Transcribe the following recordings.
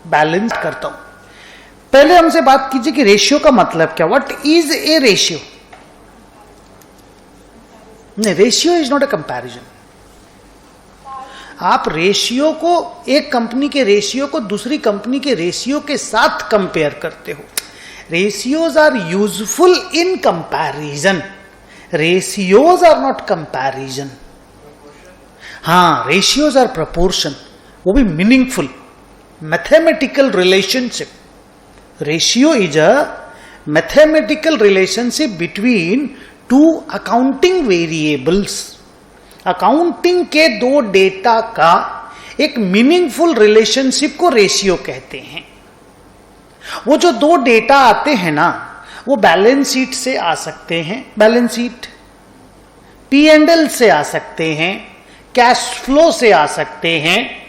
Balance करता हूं। पहले हमसे बात कीजिए कि रेशियो का मतलब क्या, व्हाट इज ए रेशियो। नहीं, ratio is not a comparison. आप रेशियो को, एक कंपनी के रेशियो को दूसरी कंपनी के रेशियो के साथ कंपेयर करते हो। Ratios are useful in comparison, ratios are not comparison. हाँ, रेशियोज आर प्रपोर्शन, वो भी meaningful mathematical relationship. Ratio is a mathematical relationship between two accounting variables. Accounting के दो डेटा का एक मीनिंगफुल रिलेशनशिप को रेशियो कहते हैं। वो जो दो डेटा आते हैं ना, वो बैलेंस शीट से आ सकते हैं, बैलेंस शीट, P&L से आ सकते हैं, कैश फ्लो से आ सकते हैं।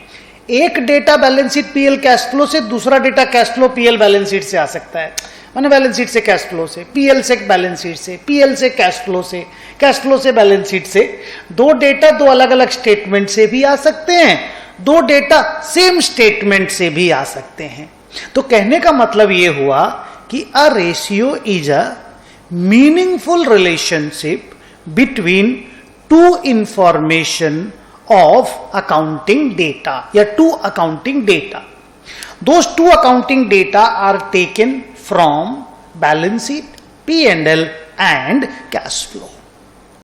एक data balance sheet PL cash flow से, दूसरा data cache flow PL balance sheet से आ सकता है। माने बैलेंस शीट से कैश फ्लो से, पीएल से बैलेंस शीट से, पीएल से कैश फ्लो से, कैश फ्लो से बैलेंस शीट से। दो डेटा दो अलग अलग स्टेटमेंट से भी आ सकते हैं, दो डेटा सेम स्टेटमेंट से भी आ सकते हैं। तो कहने का मतलब यह हुआ कि a ratio is a meaningful relationship between to information of accounting data या two accounting data. Those two accounting data are taken from balance sheet, P&L and cash flow.